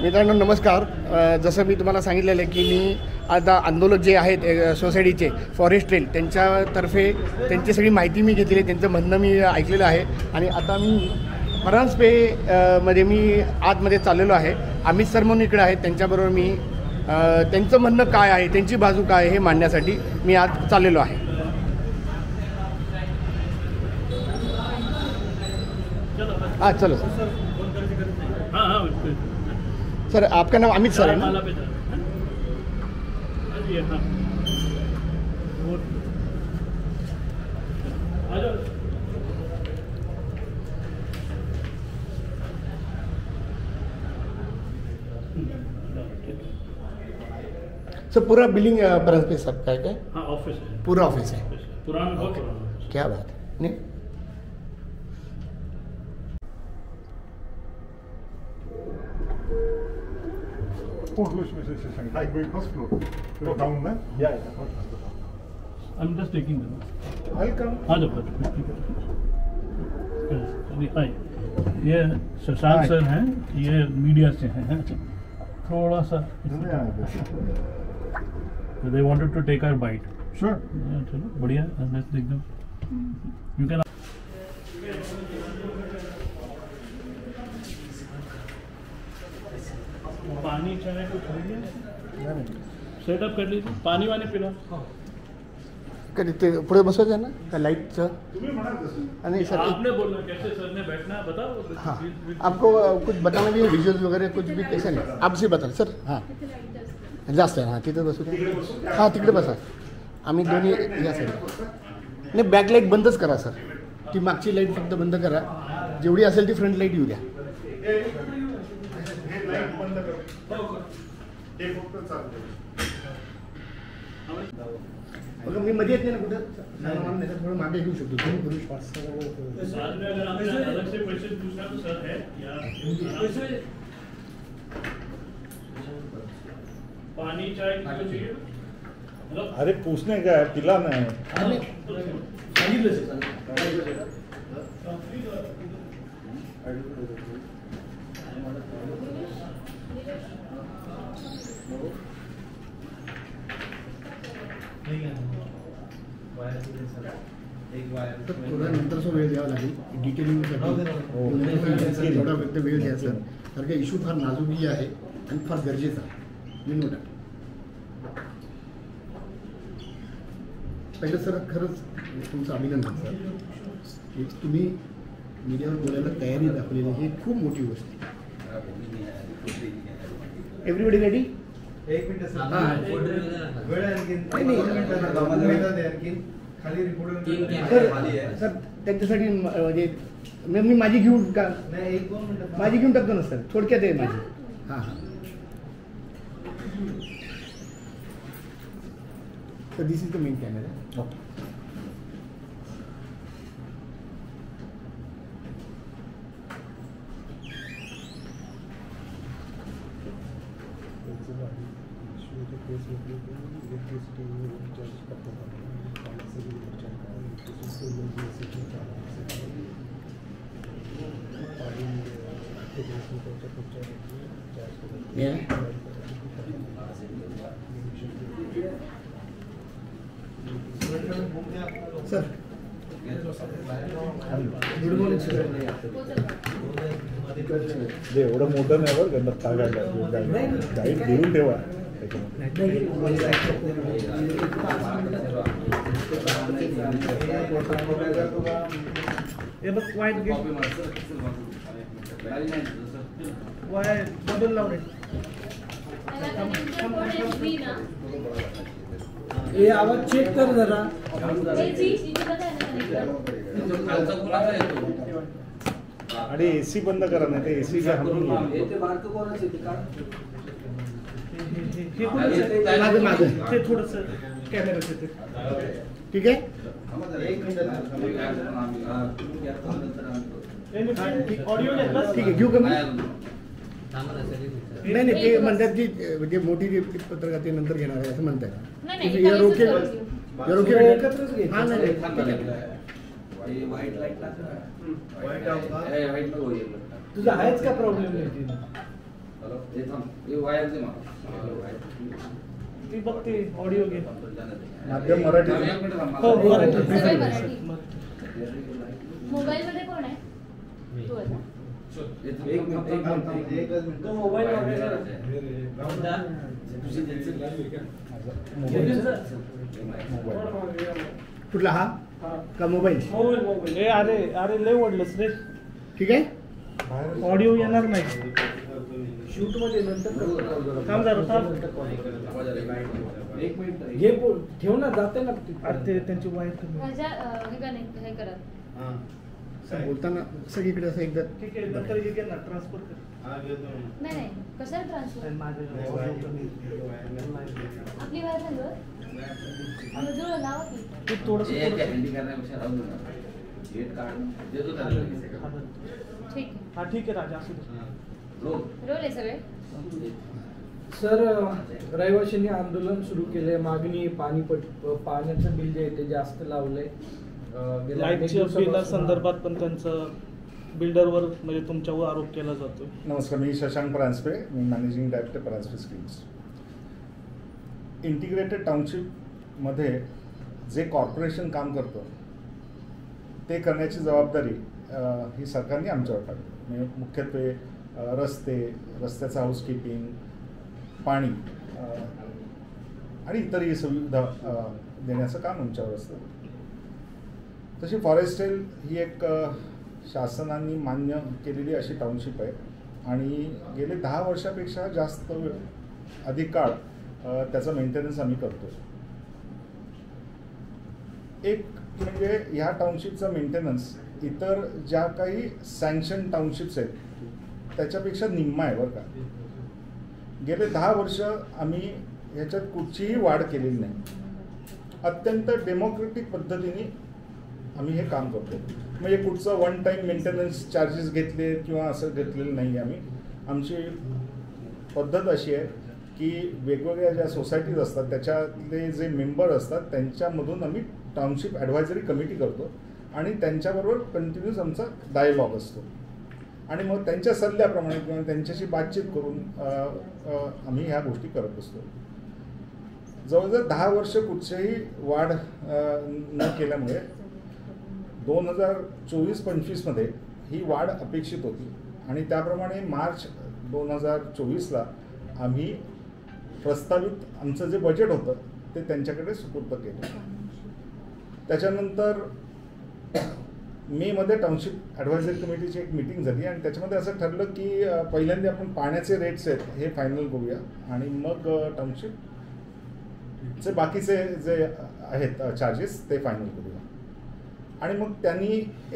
मित्रांनो नमस्कार. जसं मी तुम्हाला सांगितलेलं आहे की मी आता आंदोलक जे आहेत सोसायटीचे फॉरेस्ट ट्रेल त्यांच्यातर्फे त्यांची सगळी माहिती मी घेतली आहे, त्यांचं म्हणणं मी ऐकलेलं आहे आणि आता मी परांजपे मध्ये मी आतमध्ये चाललेलो आहे. अमित सर म्हणून इकडे आहेत, त्यांच्याबरोबर मी त्यांचं म्हणणं काय आहे, त्यांची बाजू काय आहे हे मांडण्यासाठी मी आज चाललेलो आहे. हाँ चलो सर. सर आपका नाम अमित सर है ना? सर पूरा बिल्डिंग परांजपे सब का है क्या? हाँ ऑफिस है, पूरा ऑफिस है. पुराना बहुत पुराना. क्या बात है. नहीं first floor. Down there? Yeah. I'm just taking them. Welcome. हाँ जब हाय, ये शशांक सर हैं, ये मीडिया से हैं. थोड़ा सा they wanted to take our bite. Sure. चलो बढ़िया, let's take them. You can. पानी चाहे कुछ खाइए, सेटअप कर लीजिए. पानी वानी पिला. कधी ते पुढे बसवायचं आहे ना त्या लाईटचं. आणि सर आपने बोलना कैसे सर ने बैठना है बताओ. हाँ आपको कुछ बताना भी है, विजुअल्स वगैरह कुछ भी कैसे नाही आपसे बता सर. हां जास्त आहे. हां तिथं बसू द्या. हां तिकडे बसा. आम्ही दोन्ही या साईडला. नाही बॅक लाईट बंदच करा सर. ती मागची लाईट फक्त बंद करा. जेवढी असेल ती फ्रंट लाईट येऊ द्या. मी मध्ये येत नाही ना कुठं. थोडं मागे घेऊ शकतो. पानी चाय चाहिए. अरे पूछने का है, पिलाना है. थोडा नंतरचा वेळ द्यावा लागेल डिटेलिंगसाठी. थोडा फक्त वेळ द्या सर, कारण का इश्यू फार नाजूकही आहे आणि फार गरजेचा आहे. मी नोटा पहिलं सर खरंच तुमचं अभिनंदन सर. एक तुम्ही मीडियावर बोलायला तयारी दाखवलेली ही खूप मोठी गोष्ट आहे. Everybody ready? एक मिनिट सर. सर त्यांच्यासाठी म्हणजे मी माझी घेऊन का माझी घेऊन टाकतो ना सर. थोडक्यात आहे माझी. हां हां तर this is the main camera. Sir good morning sir. एवढं मोठं नाही बरं गंडत काढायला. गाईड देऊन ठेवा. डबल लावले. ये आवाज चेक कर जरा. आणि एसी बंद करा, नाही ते एसी का ते थोडंसं कॅमेरा. ठीक आहे. ठीक आहे घेऊ का मी? नाही नाही ते म्हणतात की म्हणजे मोठी जी पत्रकार ते नंतर घेणार आहे असं म्हणतात. Okay okay. हां नाही तुझा आहेच का प्रॉब्लेम? ती बघते ऑडिओ घे. माध्यम मराठी. हो मराठी. सगळे मराठी. मोबाईल मध्ये कोण आहे? तू आहे का? एक मिनिट तो मोबाईल कुठला हा का मोबाईल? मोबाईल. ए अरे अरे लय ओढलंस रे. ठीक आहे. ऑडिओ येणार नाही. शूट मध्ये नंतर थांब जरा थांब. एक मिनिट घे ठेव ना जाते ना अरे ते त्यांची वाईट कमी. राजा हे का नाही हे करत. बोलताना सगळीकडे असं एकदा ठीक आहे नंतर हे घे ना ट्रान्सफर कर. नाही नाही कशाला ट्रान्सफर? आपली बाहेर झालं जुळं लावा की. तू थोडंसं ठीक आहे. हा ठीक आहे राजा असू दे. रोल आहे सगळे. सर रहिवाशांनी आंदोलन सुरू केले. मागणी पाण्याचं बिल जे आहे ते जास्त लावलंय. गेल्या अनेक लाईटच्या दिवसापासून- बिला संदर्भात पण त्यांचं बिल्डरवर म्हणजे तुमच्यावर आरोप केला जातो. नमस्कार, मी शशांक परांजपे, मी managing director Paranjape schemes. Integrated टाउनशिपमध्ये जे कॉर्पोरेशन काम करतं ते करण्याची जबाबदारी ही सरकारने आमच्यावर टाकली. म्हणजे मुख्यत्वे रस्त्याचं हाऊसकीपिंग, पाणी आणि इतरही सुविधा देण्याचं काम आमच्यावर असतं. तशी फॉरेस्टेल ही एक शासनाने मान्य केलेली अशी टाउनशिप आहे आणि गेले 10 वर्षापेक्षा जास्त अधिक काळ त्याचं मेंटेनन्स आम्ही करतो. एक म्हणजे ह्या टाउनशिपचा मेंटेनन्स इतर ज्या काही सँक्शन टाउनशिप्स आहेत त्याच्यापेक्षा निम्मा आहे बरं का. गेले 10 वर्ष आम्ही ह्याच्यात कुठचीही वाढ केलेली नाही. अत्यंत डेमोक्रेटिक पद्धतीने आम्ही हे काम करतो. म्हणजे कुठचं वन टाईम मेंटेनन्स चार्जेस घेतले किंवा असं घेतलेलं नाही. आमची पद्धत अशी आहे की वेगवेगळ्या ज्या सोसायटीज असतात त्याच्यातले जे मेंबर असतात त्यांच्यामधून आम्ही टाउनशिप ॲडव्हायझरी कमिटी करतो आणि त्यांच्याबरोबर कंटिन्यूस आमचा डायलॉग असतो आणि मग त्यांच्या सल्ल्याप्रमाणे किंवा त्यांच्याशी बातचीत करून आम्ही ह्या गोष्टी करत असतो. जवळजवळ 10 वर्ष कुठचीही वाढ न केल्यामुळे 2024-25मध्ये ही वाढ अपेक्षित होती आणि त्याप्रमाणे मार्च 2024ला आम्ही प्रस्तावित आमचं जे बजेट होतं ते त्यांच्याकडे सुपूर्द केलं. त्याच्यानंतर मेमध्ये टाउनशिप ॲडव्हायझरी कमिटीची एक मीटिंग झाली आणि त्याच्यामध्ये असं ठरलं की पहिल्यांदा आपण पाण्याचे रेट्स आहेत हे फायनल करूया आणि मग टाउनशिपचे बाकीचे जे आहेत चार्जेस ते फायनल करूया. आणि मग त्यांनी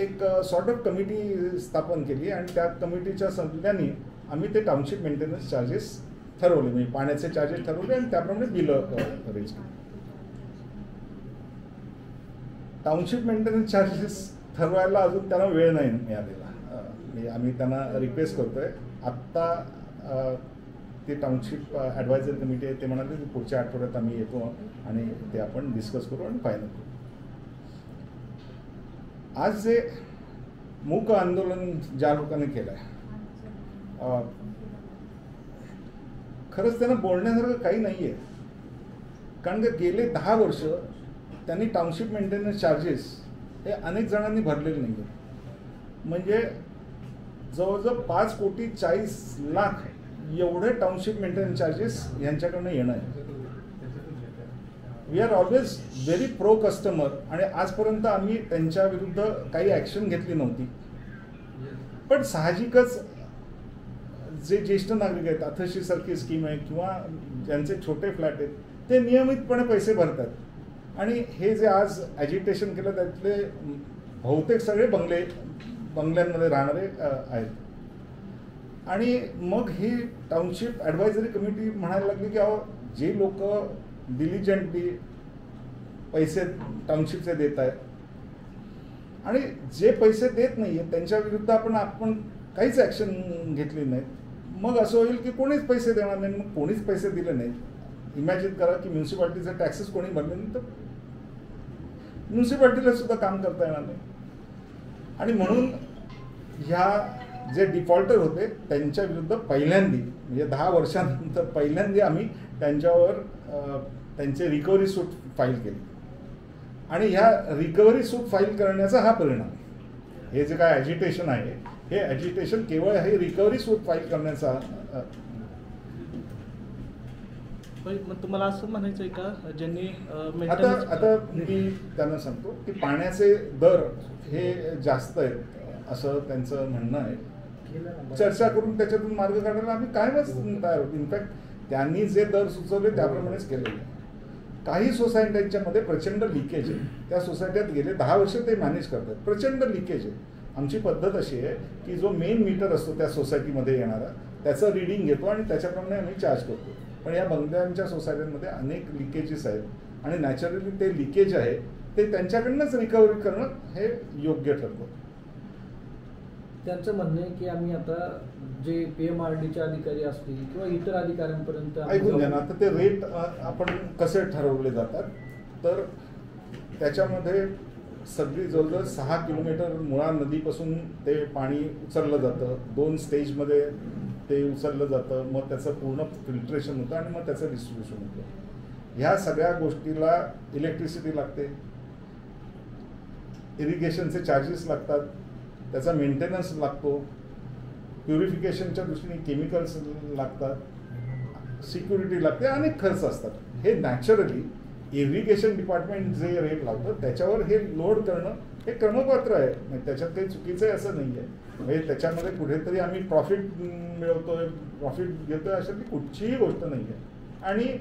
एक सॉर्ट ऑफ कमिटी स्थापन केली आणि त्या कमिटीच्या सल्ल्याने आम्ही ते टाउनशिप मेंटेनन्स चार्जेस ठरवले. म्हणजे पाण्याचे चार्जेस ठरवले आणि त्याप्रमाणे बिलं अरेंज केली. टाउनशिप मेंटेनन्स चार्जेस ठरवायला अजून त्यांना वेळ नाही मिळालेला. आम्ही त्यांना रिक्वेस्ट करतोय. आत्ता ते टाउनशिप ॲडव्हायझरी कमिटी आहे ते म्हणाले की पुढच्या आठवड्यात आम्ही येतो आणि ते आपण डिस्कस करू आणि फायनल करू. आज जे मूक आंदोलन ज्या लोकांनी केलं आहे खरंच त्यांना बोलण्यासारखं काही नाही आहे. कारण की गेले 10 वर्ष त्यांनी टाउनशिप मेंटेनन्स चार्जेस हे अनेक जणांनी भरलेले नाही आहेत. म्हणजे जवळजवळ 5,40,00,000 एवढे टाउनशिप मेंटेनन्स चार्जेस यांच्याकडनं येणं आहे. We are always very pro customer आणि आजपर्यंत आम्ही त्यांच्या विरुद्ध काही ॲक्शन घेतली नव्हती. पण साहजिकच जे ज्येष्ठ नागरिक आहेत, अथर्शीसारखी स्कीम आहे किंवा ज्यांचे छोटे फ्लॅट आहेत ते नियमितपणे पैसे भरतात आणि हे जे आज ॲजिटेशन केलं त्यातले बहुतेक सगळे बंगल्यांमध्ये राहणारे आहेत. आणि मग ही टाउनशिप ॲडव्हायझरी कमिटी म्हणायला लागली की अहो जे लोक डिलिजंटली पैसे टाउनशिपचे देत आहेत आणि जे पैसे देत नाही आहेत त्यांच्या विरुद्ध आपण काहीच ॲक्शन घेतली नाही. मग असं होईल की कोणीच पैसे देणार नाही. मग कोणीच पैसे दिले नाहीत. इमॅजिन करा की म्युन्सिपाल्टीचे टॅक्सेस कोणी भरले नाही तर म्युन्सिपाल्टीला सुद्धा काम करता येणार नाही. आणि म्हणून ह्या जे डिफॉल्टर होते त्यांच्या विरुद्ध पहिल्यांदा म्हणजे 10 वर्षानंतर पहिल्यांदा आम्ही त्यांच्यावर त्यांचे रिकव्हरी सूट फाईल केली आणि ह्या रिकव्हरी सूट फाईल करण्याचा हा परिणाम आहे. हे जे काय ॲजिटेशन आहे हे ॲजिटेशन केवळ हे रिकव्हरी सूट फाईल करण्याचा. मग तुम्हाला असं म्हणायचं आहे का ज्यांनी आता मी त्यांना सांगतो की पाण्याचे दर हे जास्त आहेत असं त्यांचं म्हणणं आहे. चर्चा करून त्याच्यातून मार्ग काढायला आम्ही कायमच तयार होतो. इनफॅक्ट त्यांनी जे दर सुचवले त्याप्रमाणेच केलेले. काही सोसायट्यांच्या मध्ये प्रचंड लिकेज आहे. त्या सोसायट्यात गेले 10 वर्ष ते मॅनेज करतात. प्रचंड लिकेज आहे. आमची पद्धत अशी आहे की जो मेन मीटर असतो त्या सोसायटीमध्ये येणारा त्याचं रिडिंग घेतो आणि त्याच्याप्रमाणे आम्ही चार्ज करतो. पण या बंगल्यांच्या सोसायट्यांमध्ये अनेक लिकेजेस आहेत आणि नॅचरली ते लिकेज आहे ते त्यांच्याकडनंच रिकव्हरी करणं हे योग्य ठरतं. त्यांचं म्हणणं आहे की आम्ही आता जे PMRDचे अधिकारी असतील किंवा इतर अधिकाऱ्यांपर्यंत ऐकून घ्या ना. आता ते रेट आपण कसे ठरवले जातात तर त्याच्यामध्ये सगळी जवळजवळ 6 किलोमीटर मुळा नदीपासून ते पाणी उचललं जातं. 2 स्टेजमध्ये ते उचललं जातं. मग त्याचं पूर्ण फिल्ट्रेशन होतं आणि मग त्याचं डिस्ट्रीब्युशन होतं. ह्या सगळ्या गोष्टीला इलेक्ट्रिसिटी लागते, इरिगेशनचे चार्जेस लागतात, त्याचा मेंटेनन्स लागतो, प्युरिफिकेशनच्या दृष्टीने केमिकल्स लागतात, सिक्युरिटी लागते, अनेक खर्च असतात. हे नॅचरली इरिगेशन डिपार्टमेंट जे रेट लावतं त्याच्यावर हे लोड करणं हे क्रमपात्र आहे. म्हणजे त्याच्यात काही चुकीचं आहे असं नाही आहे. म्हणजे त्याच्यामध्ये कुठेतरी आम्ही प्रॉफिट मिळवतोय, प्रॉफिट घेतोय अशातली कुठचीही गोष्ट नाही आहे. आणि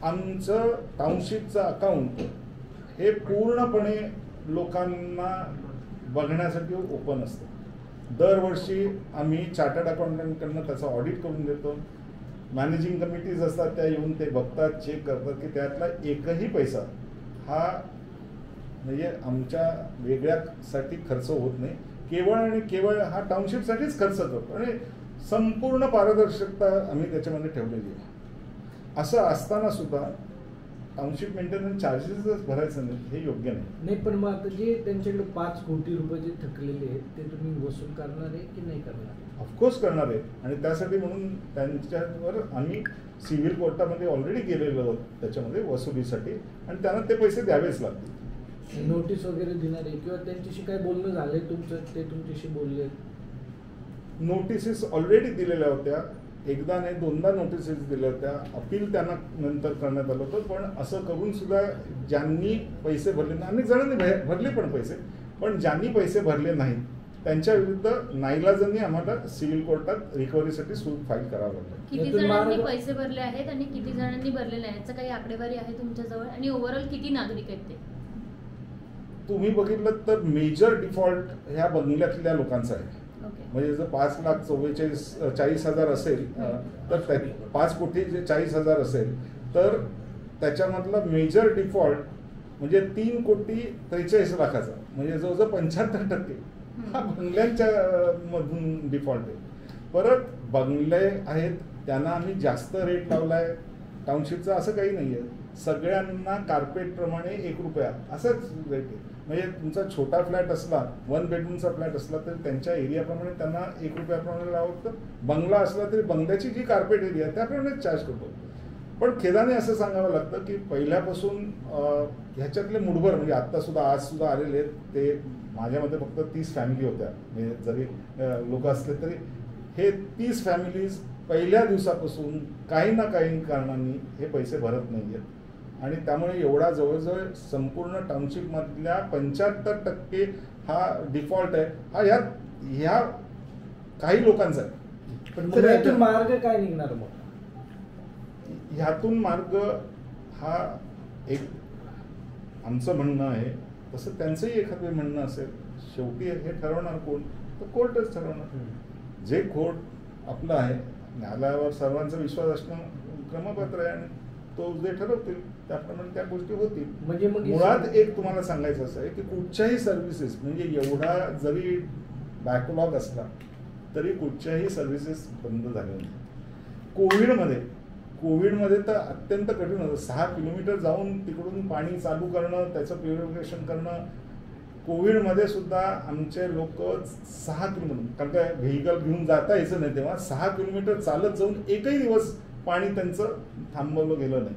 आमचं टाउनशिपचं अकाउंट हे पूर्णपणे लोकांना बघण्यासाठी ओपन असतं. दरवर्षी आम्ही चार्टर्ड अकाउंटंटकडनं त्याचं ऑडिट करून देतो. मॅनेजिंग कमिटीज असतात त्या येऊन ते बघतात, चेक करतात की त्यातला एकही पैसा हा म्हणजे आमच्या वेगळ्यासाठी खर्च होत नाही. केवळ आणि केवळ हा टाउनशिपसाठीच खर्च करतो आणि संपूर्ण पारदर्शकता आम्ही त्याच्यामध्ये ठेवलेली आहे. असं असताना सुद्धा टाउनशिप मेंटेनन्स चार्जेसच भरायचं नाही हे योग्य नाही. पण मग आता जे त्यांच्याकडे 5 कोटी रुपये जे थकलेले आहेत ते तुम्ही वसूल करणार आहे की नाही करणार? ऑफकोर्स करणार आहे. आणि त्यासाठी म्हणून त्यांच्यावर आम्ही सिव्हिल कोर्टामध्ये ऑलरेडी गेलेलो आहोत त्याच्यामध्ये वसुलीसाठी आणि त्यांना ते पैसे द्यावेच लागतील. नोटीस वगैरे देणार आहे किंवा त्यांच्याशी काय बोलणं झालंय तुमचं? ते तुमच्याशी बोलले? नोटिसेस ऑलरेडी दिलेल्या होत्या. एकदा नाही 2दा नोटिसेस दिल्या होत्या. अपील त्यांना नंतर करण्यात आलं होतं. पण असं करून सुद्धा ज्यांनी पैसे भरले नाही, अनेक जणांनी भरले पण पैसे, पण ज्यांनी पैसे भरले नाहीत त्यांच्या विरुद्ध नाईलाजांनी आम्हाला सिव्हिल कोर्टात रिकव्हरीसाठी सूट फाईल करावं लागलं. किती जणांनी पैसे भरले आहेत आणि किती जणांनी भरले नाही याचं काही आकडेवारी आहे तुमच्याजवळ? आणि ओव्हरऑल किती नागरिक आहेत ते? तुम्ही बघितलं तर मेजर डिफॉल्ट ह्या बंगल्यातल्या लोकांचा आहे. म्हणजे जर 5,40,000 असेल तर 5,40,00,000 असेल तर त्याच्यामधला मेजर डिफॉल्ट म्हणजे 3,43,00,000 म्हणजे जवळजवळ 75% हा बंगल्यांच्या मधून डिफॉल्ट आहे. परत बंगले आहेत त्यांना आम्ही जास्त रेट लावलाय. टाउनशिपचा असं काही नाही आहे. सगळ्यांना कार्पेटप्रमाणे ₹1 असाच रेट आहे. म्हणजे तुमचा छोटा फ्लॅट असला, 1 बेडरूमचा फ्लॅट असला तर त्यांच्या एरियाप्रमाणे त्यांना ₹1 लावतं. बंगला असला तरी बंगल्याची जी कार्पेट एरिया त्याप्रमाणे चार्ज करतो. पण खेदाने असं सांगावं लागतं की पहिल्यापासून ह्याच्यातले मुठभर म्हणजे आत्तासुद्धा आजसुद्धा आलेले आहेत ते माझ्यामध्ये फक्त 30 फॅमिली होत्या. म्हणजे जरी लोक असले तरी हे 30 फॅमिलीज पहिल्या दिवसापासून काही ना काही कारणांनी हे पैसे भरत नाही आहेत. आणि त्यामुळे एवढा जवळजवळ संपूर्ण टाउनशिपमधल्या 75% हा डिफॉल्ट आहे. हा ह्या काही लोकांचा आहे. पण मग यातून मार्ग काय निघणार? मग ह्यातून मार्ग हा एक आमचं म्हणणं आहे. तसं त्यांचंही एखादं म्हणणं असेल. शेवटी हे ठरवणार कोण? तर कोर्टच ठरवणार. जे कोर्ट आपलं आहे न्यायालयावर सर्वांचा विश्वास असणं क्रमपात्र आहे आणि तो जे ठरवतील त्याप्रमाणे त्या गोष्टी होतील. म्हणजे मग मुळात एक तुम्हाला सांगायचं असं आहे की कुठच्याही सर्व्हिसेस म्हणजे एवढा जरी बॅकलॉग असला तरी कुठच्याही सर्व्हिसेस बंद झाल्या नाही. कोविडमध्ये तर अत्यंत कठीण होतं. 6 किलोमीटर जाऊन तिकडून पाणी चालू करणं, त्याचं प्युरिफिकेशन करणं कोविडमध्ये सुद्धा आमचे लोक 6 किलोमीटर, कारण काय व्हेकल घेऊन जाता यायचं नाही तेव्हा, 6 किलोमीटर चालत जाऊन एकही दिवस पाणी त्यांचं थांबवलं गेलं नाही.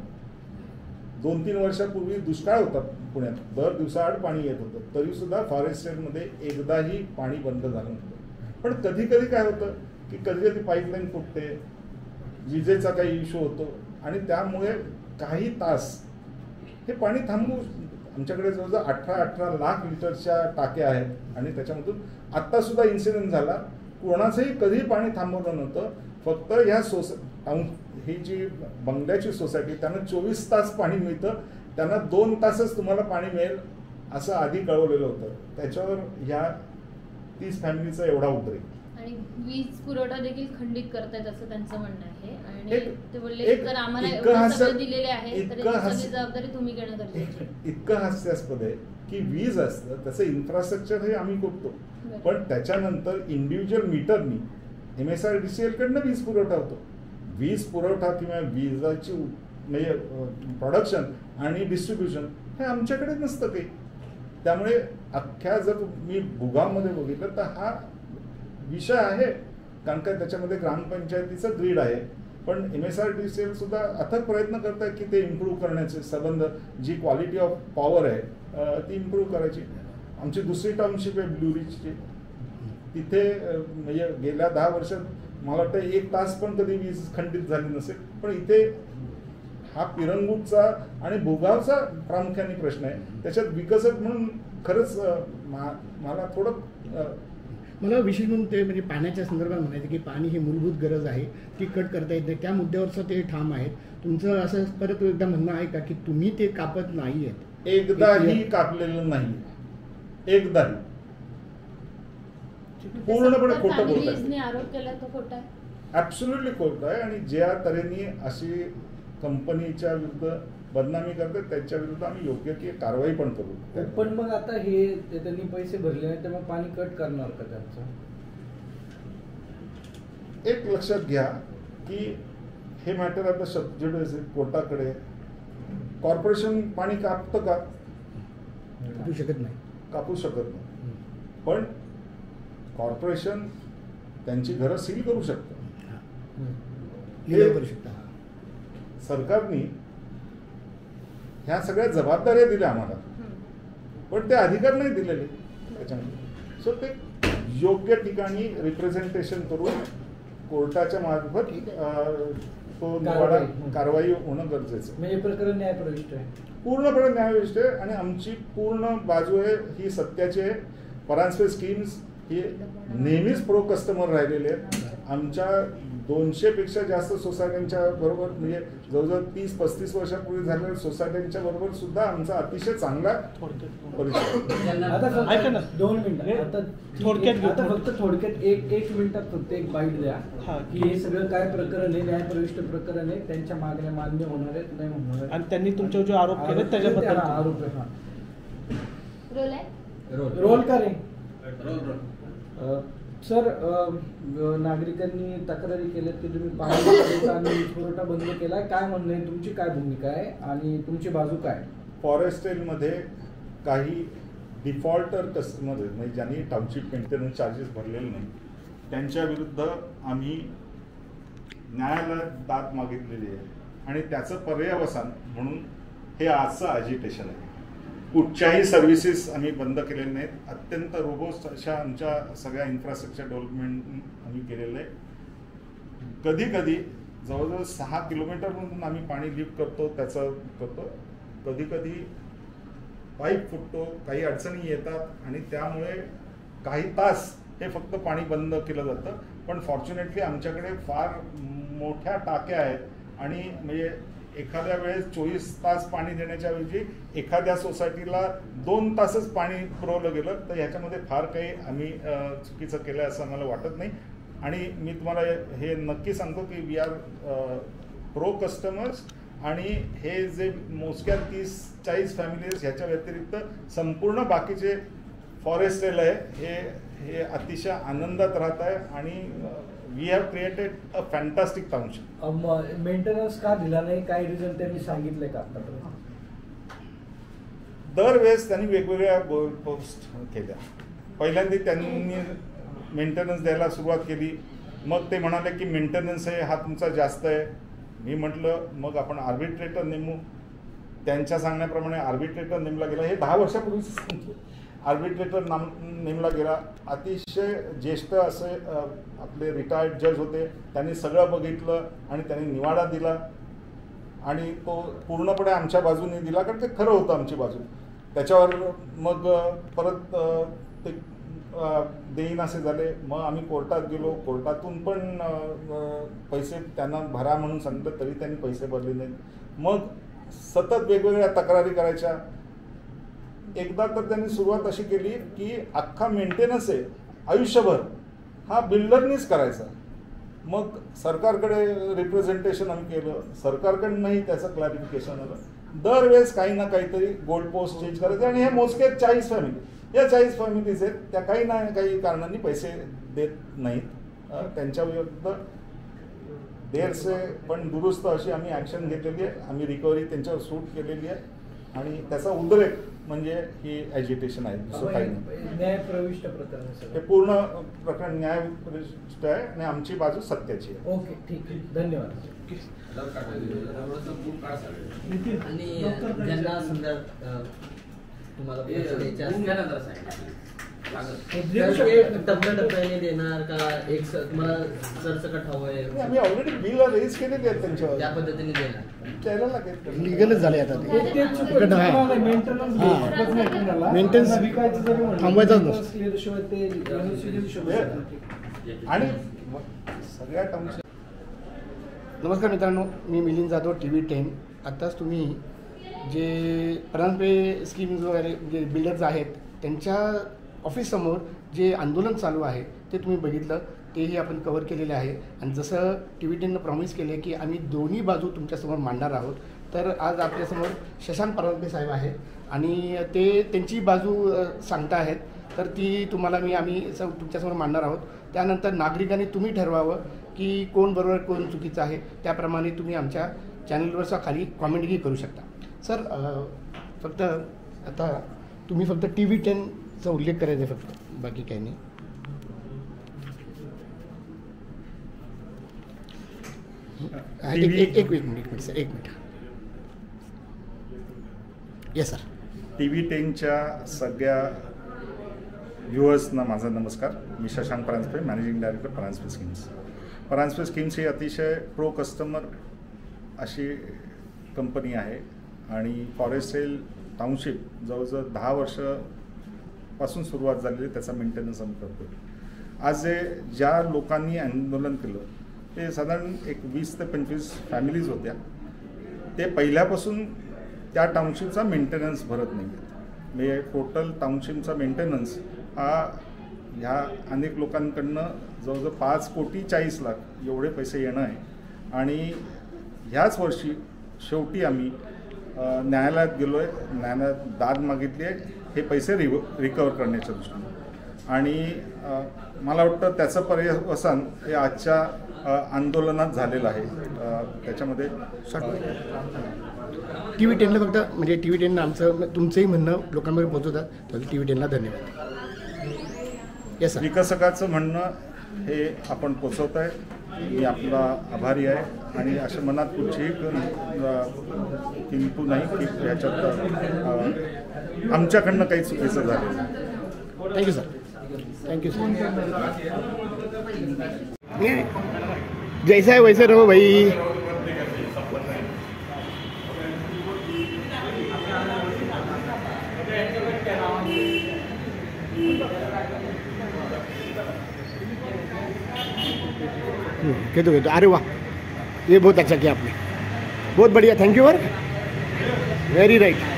2-3 वर्षापूर्वी दुष्काळ होता पुण्यात, दर दिवसाआड पाणी येत होतं, तरी सुद्धा फॉरेस्ट रेलमध्ये एकदाही पाणी बंद झालं नव्हतं. पण कधी कधी काय होतं की कधी कधी पाईपलाईन फुटते, विजेचा काही इश्यू होतो आणि त्यामुळे काही तास हे पाणी थांबू. आमच्याकडे जवळजवळ 18 लाख लिटरच्या टाक्या आहेत आणि त्याच्यामधून आत्ता सुद्धा इन्सिडेंट झाला, कोणाचंही कधीही पाणी थांबवलं नव्हतं. फक्त ह्या ही जी बंगल्याची सोसायटी त्यांना 24 तास पाणी मिळतं, त्यांना 2 तासच तुम्हाला पाणी मिळेल असं आधी कळवलेलं होतं. त्याच्यावर ह्या 30 फॅमिलीचा एवढा उद्रेक. आणि वीज पुरवठा देखील खंडित करतायत असं त्यांचं म्हणणं आहे. आणि ते बोलले एक- जर आम्हाला इतकं एवढं हास्य- सगळं दिलेले आहे तर इतकं याची हास्य- सगळी जबाबदारी तुम्ही घेणं गरजेचं आहे. इतकं हास्यास्पद आहे की वीज असतं त्याचं इन्फ्रास्ट्रक्चर हे आम्ही करतो, बरं. पण त्याच्यानंतर इंडिव्हिज्युअल मीटरनी MSRDCL कडनं वीज पुरवठा होतो. वीज पुरवठा किंवा विजाची म्हणजे प्रोडक्शन आणि डिस्ट्रीब्युशन हे आमच्याकडे नसतं काही. त्यामुळे अख्ख्या जर मी भुगावमध्ये बघितलं तर हा विषय आहे, कारण काय त्याच्यामध्ये ग्रामपंचायतीचं ग्रीड आहे. पण MSRDCL सुद्धा अथक प्रयत्न करत आहे की ते इम्प्रूव्ह करण्याचे संबंध, जी क्वालिटी ऑफ पॉवर आहे ती इम्प्रूव्ह करायची. आमची दुसरी टाउनशिप आहे ब्लू रिजची, तिथे म्हणजे गेल्या 10 वर्षात मला वाटतं 1 तास पण कधी वीज खंडित झाली नसेल. पण इथे हा पिरंगूटचा आणि भुगावचा प्रामुख्याने प्रश्न आहे. त्याच्यात विकसक म्हणून खरंच मला थोडं मला विशेष म्हणून ते म्हणजे पाण्याच्या संदर्भात म्हणायचं की पाणी ही मूलभूत गरज आहे, ती कट करता येत नाही, त्या मुद्द्यावरचं ते ठाम आहेत. तुमचं असं परत एकदा म्हणणं आहे का की तुम्ही ते कापत नाही आहेत? एकदाही कापलेलं नाही, एकदाही. पूर्णपणे खोटं बोलत आहे, आरोप केला तो खोटा आहे, ऍब्सोल्युटली खोटं आहे. आणि ज्या तऱ्हेने अशी कंपनीच्या विरुद्ध बदनामी करतात त्याच्या विरुद्ध आम्ही योग्य ती कारवाई पण करू. पण मग आता हे त्यांनी पैसे भरले नाही तर मग पाणी कट करणार का त्यांचं? एक लक्षात घ्या की हे मॅटर आता कोर्टाकडे. कॉर्पोरेशन पाणी कापतं का? कापू शकत नाही. कापू शकत नाही. पण कॉर्पोरेशन त्यांची घरं सील करू शकतं, हे करू शकता. सरकारने ह्या सगळ्या जबाबदाऱ्या दिल्या आम्हाला, पण ते अधिकार नाही दिलेले त्याच्यामध्ये. सो ते योग्य ठिकाणी रिप्रेझेंटेशन करून कोर्टाच्या मार्फत तो निवाडा कारवाई होणं गरजेचं आहे. म्हणजे प्रकरण न्यायप्रविष्ट आहे, पूर्णपणे न्यायविष्ट आहे. आणि आमची पूर्ण बाजू आहे ही सत्याची आहे. परांजपे स्कीम्स हे नेहमीच प्रो कस्टमर राहिलेले आहेत. आमच्या 200 पेक्षा जास्त सोसायट्यांच्या बरोबर म्हणजे जवळजवळ 30-35 वर्षापूर्वी झालेल्या सोसायट्यांच्या बरोबर सुद्धा आमचा अतिशय चांगला परिचय. आता ऐका ना. 2 मिनिटं आता थोडक्यात घेऊ. आता फक्त थोडक्यात एक मिनिटात फक्त एक बाईट द्या की हे सगळं काय प्रकरण आहे, न्यायप्रविष्ट प्रकरण आहे, त्यांच्या मागण्या मान्य होणार आहेत नाही होणार आहेत, आणि त्यांनी तुमच्यावर जो आरोप केले त्याच्याबद्दल आरोप आहे. रोल आहे. रोल का रे? सर, नागरिकांनी तक्रारी केल्यात की तुम्ही पाणी पुरवठा आणि वीज पुरवठा बंद केला, काय म्हणणं आहे, तुमची काय भूमिका आहे आणि तुमची बाजू काय? फॉरेस्ट रेलमध्ये काही डिफॉल्टर कस्टमर आहेत, म्हणजे ज्यांनी टाउनशिप मेंटेनन्स चार्जेस भरलेले नाही, त्यांच्या विरुद्ध आम्ही न्यायालयात दाद मागितलेली आहे. आणि त्याचं पर्यवसान म्हणून हे आजचं अजिटेशन आहे. कुठच्याही सर्व्हिसेस आम्ही बंद केलेल्या नाहीत. अत्यंत रोबोस्ट अशा आमच्या सगळ्या इन्फ्रास्ट्रक्चर डेव्हलपमेंट आम्ही केलेलं आहे. कधी कधी जवळजवळ 6 किलोमीटरमधून आम्ही पाणी लिफ्ट करतो, त्याचं करतो. कधी कधी पाईप फुटतो, काही अडचणी येतात आणि त्यामुळे काही तास हे फक्त पाणी बंद केलं जातं. पण फॉर्च्युनेटली आमच्याकडे फार मोठ्या टाक्या आहेत आणि म्हणजे एखाद्या वेळेस 24 तास पाणी देण्याच्या ऐवजी एखाद्या सोसायटीला 2 तासच पाणी पुरवलं गेलं, तर ह्याच्यामध्ये फार काही आम्ही चुकीचं केलं असं आम्हाला वाटत नाही. आणि मी तुम्हाला हे नक्की सांगतो की वी आर प्रो कस्टमर्स. आणि हे जे मोजक्या 30-40 फॅमिलीज ह्याच्या व्यतिरिक्त संपूर्ण बाकीचे फॉरेस्ट रेल आहे हे अतिशय आनंदात राहत आहे. आणि we have created a fantastic township. Maintenance का दिला नाही, काय रिझन त्यांनी सांगितलंय का आतापर्यंत? दरवेळेस त्यांनी वेगवेगळ्या गोल पोस्ट केल्या. पहिल्यांदा त्यांनी मेंटेनन्स द्यायला सुरुवात केली. मग ते म्हणाले की मेंटेनन्स आहे हा तुमचा जास्त आहे. मी म्हटलं मग आपण आर्बिट्रेटर नेमू. त्यांच्या सांगण्याप्रमाणे आर्बिट्रेटर नेमला गेला. हे 10 वर्षापूर्वीच सांगतो. आर्बिट्रेटर नेमला गेला. अतिशय ज्येष्ठ असे आपले रिटायर्ड जज होते. त्यांनी सगळं बघितलं आणि त्यांनी निवाडा दिला आणि तो पूर्णपणे आमच्या बाजूने दिला, कारण ते खरं होतं आमची बाजू. त्याच्यावर मग परत ते देईन असे झाले. मग आम्ही कोर्टात गेलो. कोर्टातून पण पैसे त्यांना भरा म्हणून सांगितलं तरी त्यांनी पैसे भरले नाहीत. मग सतत वेगवेगळ्या तक्रारी करायच्या. एकदा तर त्यांनी सुरुवात अशी केली की अख्खा मेंटेनन्स आहे आयुष्यभर हा बिल्डरनीच करायचा. मग सरकारकडे रिप्रेझेंटेशन आम्ही केलं. सरकारकडनंही त्याचं क्लॅरिफिकेशन आलं. दरवेळेस काही ना काहीतरी गोल्ड पोस्ट चेंज करायचे. आणि हे मोजके 40 फॅमिली, या 40 फॅमिलीज आहेत त्या काही ना काही कारणांनी पैसे देत नाहीत. त्यांच्या विरुद्ध देरसे पण दुरुस्त अशी आम्ही ॲक्शन घेतलेली आहे. आम्ही रिकव्हरी त्यांच्यावर सूट केलेली आहे आणि त्याचा उद्रेक म्हणजे ही ॲजिटेशन आहे, दुसरं काही नाही. न्यायप्रविष्ट प्रकरण हे पूर्ण प्रकरण न्यायप्रविष्ट आहे आणि आमची बाजू सत्याची आहे. ओके, ठीक आहे, धन्यवाद. आणि ज्यांना समजा तुम्हाला टप्प्याटप्प्याने देणार का एक तुम्हाला सरसकट हवंय, आम्ही ऑलरेडी बिल रेज केलेली आहेत त्यांच्यावर, त्या पद्धतीने देणार द्यायला लागेल. लिगलच झाले आता ते. मेंटेनन्स थांबवायचाच नसतो. आणि सगळ्या टर्म्स. नमस्कार मित्रांनो, मी मिलिंद जाधव, TV10. आत्ताच तुम्ही जे परांजपे स्कीम्स वगैरे जे बिल्डर्स आहेत त्यांच्या ऑफिससमोर जे आंदोलन चालू आहे ते तुम्ही बघितलं. तेही आपण कव्हर केलेले आहे. आणि जसं TV10नं प्रॉमिस केले की आम्ही दोन्ही बाजू तुमच्यासमोर मांडणार आहोत, तर आज आपल्यासमोर शशांक परांजपे साहेब आहेत आणि ते त्यांची बाजू सांगता आहेत. तर ती तुम्हाला आम्ही तुमच्यासमोर मांडणार आहोत. त्यानंतर नागरिकांनी तुम्ही ठरवावं की कोण बरोबर कोण चुकीचं आहे. त्याप्रमाणे तुम्ही आमच्या चॅनलवरचा खाली कॉमेंटही करू शकता. सर, फक्त आता तुम्ही फक्त TV10चा उल्लेख करायचा आहे, फक्त बाकी काही नाही. एक मिनिट सर, एक मिनिट. Yes sir. TV10च्या सगळ्या व्ह्युअर्सना माझा नमस्कार. मी Shashank Paranjape, managing director Paranjape schemes. Paranjape schemes ही अतिशय प्रो कस्टमर अशी कंपनी आहे आणि फॉरेस्ट हिल टाउनशिप जवळजवळ 10 वर्षापासून सुरुवात झालेली आहे. त्याचा मेंटेनन्स आम्ही करतो. आज ज्या लोकांनी आंदोलन केलं ते साधारण एक 20 ते 25 फॅमिलीज होत्या. ते पहिल्यापासून त्या टाउनशिपचा मेंटेनन्स भरत नाही आहेत. म्हणजे टोटल टाउनशिपचा मेंटेनन्स हा ह्या अनेक लोकांकडनं जवळजवळ 5,40,00,000 एवढे पैसे येणं आहे. आणि ह्याच वर्षी शेवटी आम्ही न्यायालयात गेलो आहे. न्यायालयात दाद मागितली आहे हे पैसे रिकवर करण्याच्या दृष्टीने. आणि मला वाटतं त्याचं पर्यवसान हे आजच्या आंदोलनात झालेलं आहे. त्याच्यामध्ये TV10ला फक्त म्हणजे TV10नं आमचं तुमचंही म्हणणं लोकांमध्ये पोहोचवतात, तर TV10ला धन्यवाद. Yes sir. विकसकाचं म्हणणं हे आपण पोचवत आहे. मी आपला आभारी आहे आणि अशा मनात कुठचीही किंतु नाही की याच्यात आमच्याकडनं काही चुकीचं झालं. Thank you sir. Thank you sir. जैसा है वैसे रहो भाई. कहते अरे वाह, ये बहुत अच्छा किया आपने, बहुत बढ़िया. Thank you. Very right.